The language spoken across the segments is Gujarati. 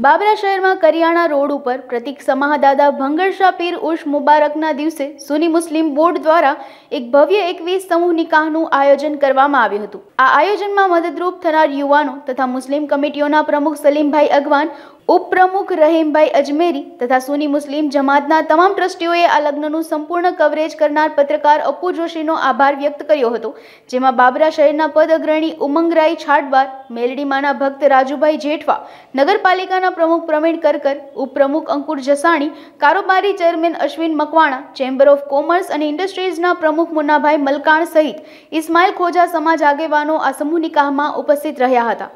બાબરા શહેરમાં કરિયાણા રોડ ઉપર પ્રતિક સમાહ દાદા ભંગરશા પીર ઉર્સ મુબારકના દિવસે સુની મુસ્લિમ બોર્ડ દ્વારા એક ભવ્ય 21 સમૂહ નિકાહનું આયોજન કરવામાં આવ્યું હતું। આ આયોજનમાં મદદરૂપ થનાર યુવાનો તથા મુસ્લિમ કમિટીઓના પ્રમુખ સલીમભાઈ અગવાન, ઉપપ્રમુખ રહીમભાઈ અજમેરી તથા સુની મુસ્લિમ જમાતના તમામ ટ્રસ્ટીઓએ આ લગ્નનું સંપૂર્ણ કવરેજ કરનાર પત્રકાર અપ્પુ જોશીનો આભાર વ્યક્ત કર્યો હતો। જેમાં બાબરા શહેરના પદ અગ્રણી ઉમંગરાય છાટબાર, મેલડીમાના ભક્ત રાજુભાઈ જેઠવા, નગરપાલિકાના પ્રમુખ પ્રવીણ કરકર, ઉપપ્રમુખ અંકુર જસાણી, કારોબારી chairman Ashwin Makwana, chamber of commerce અને ઇન્ડસ્ટ્રીઝના પ્રમુખ મુન્નાભાઈ મલકાણ સહિત ઇસ્માઇલ ખોજા સમાજ આગેવાનો આ સમૂહ નિકાહમાં ઉપસ્થિત રહ્યા હતા।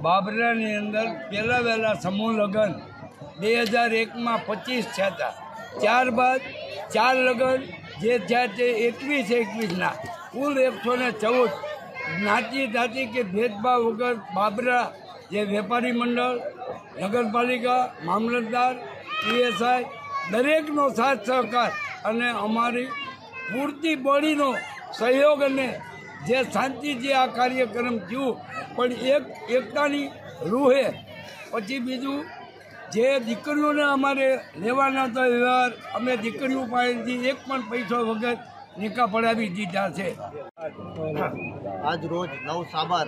બાબરાની અંદર પહેલા વહેલા સમૂહ લગ્ન 2001 માં 25 થયા હતા। ત્યારબાદ 4 લગ્ન જે થયા તે 21ના કુલ 114 જ્ઞાતિ જાતિ કે ભેદભાવ વગર બાબરા જે વેપારી મંડળ, નગરપાલિકા, મામલતદાર, પીએસઆઈ દરેકનો સાથ સહકાર અને અમારી પૂરતી બોડીનો સહયોગ અને જે શાંતિથી આ કાર્યક્રમ થયું પણ એકતાની રૂહે। પછી બીજું જે દીકરીઓને અમારે લેવાના હતા વ્યવહાર અમે દીકરીઓ પાસેથી એક પણ પૈસો વગર નિકાહ પડાવી દીધા છે। આજ રોજ 9 સાબર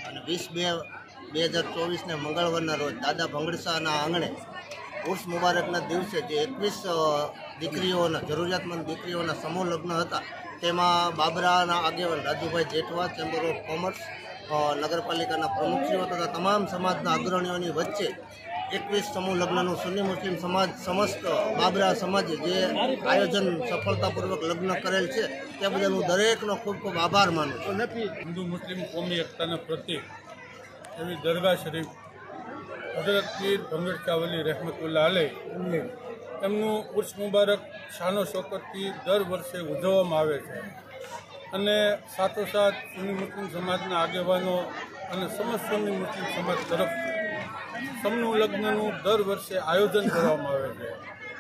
અને 20/2/2024 ને મંગળવારના રોજ દાદા ભંગરશાના આંગણે ઉર્સ મુબારકના દિવસે જે 21 દીકરીઓના જરૂરિયાતમંદ દીકરીઓના સમૂહ લગ્ન હતા તેમાં બાબરાના આગેવાન Rajubhai Jethwa, chamber of commerce, નગરપાલિકાના પ્રમુખશ્રીઓ તથા તમામ સમાજના અગ્રણીઓની વચ્ચે 21 સમૂહ લગ્નનું સુન્ની મુસ્લિમ સમાજ સમસ્ત બાબરા સમાજે જે આયોજન સફળતાપૂર્વક લગ્ન કરેલ છે તે બદલ હું દરેકનો ખૂબ ખૂબ આભાર માનું છું। હિન્દુ મુસ્લિમ કોમી એકતાના પ્રતિક એવી દરગાહ શરીફ હઝરત પીર ભંગરશા વલી રહેમતુલ્લાહ અલૈહ એમનું ઉર્સ મુબારક શાનો શોકતથી દર વર્ષે ઉજવવામાં આવે છે અને સાથોસાથ સુન્ની મુસ્લિમ સમાજના આગેવાનો અને સમસ્ત સુન્ની મુસ્લિમ સમાજ તરફથી સમૂહ લગ્નનું દર વર્ષે આયોજન કરવામાં આવે છે,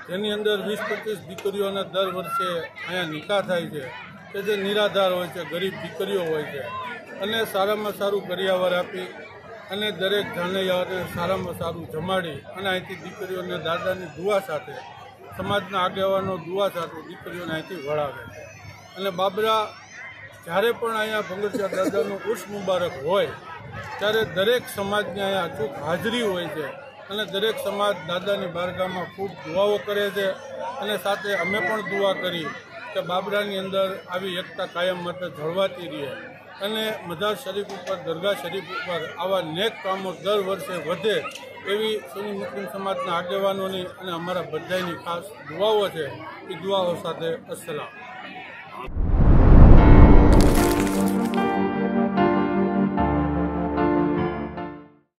જેની અંદર 20-25 દીકરીઓના દર વર્ષે અહીંયા નિકાહ થાય છે કે જે નિરાધાર હોય છે, ગરીબ દીકરીઓ હોય છે અને સારામાં સારું કરિયાવર આપી અને દરેક જાનૈયાઓને સારામાં સારું જમાડી અને અહીંથી દીકરીઓને દાદાની દુઆ સાથે, સમાજના આગેવાનો દુઆ સાથે દીકરીઓને અહીંથી વળાવે છે। અને બાબરા જ્યારે પણ અહીંયા ભંગરશા દાદાનું ઉર્સ મુબારક હોય ત્યારે દરેક સમાજની અહીંયા અચૂક હાજરી હોય છે અને દરેક સમાજ દાદાની બારગાહમાં ખૂબ દુઆઓ કરે છે અને સાથે અમે પણ દુઆ કરી કે બાબરાની અંદર આવી એકતા કાયમ માટે જળવાતી રહે અને મજાર શરીફ ઉપર, દરગાહ શરીફ ઉપર આવા નેક કામો દર વર્ષે વધે એવી સુન્ની મુસ્લિમ સમાજના આગેવાનોની અને અમારા બધાની ખાસ દુઆઓ છે। એ દુઆઓ સાથે અસલામ।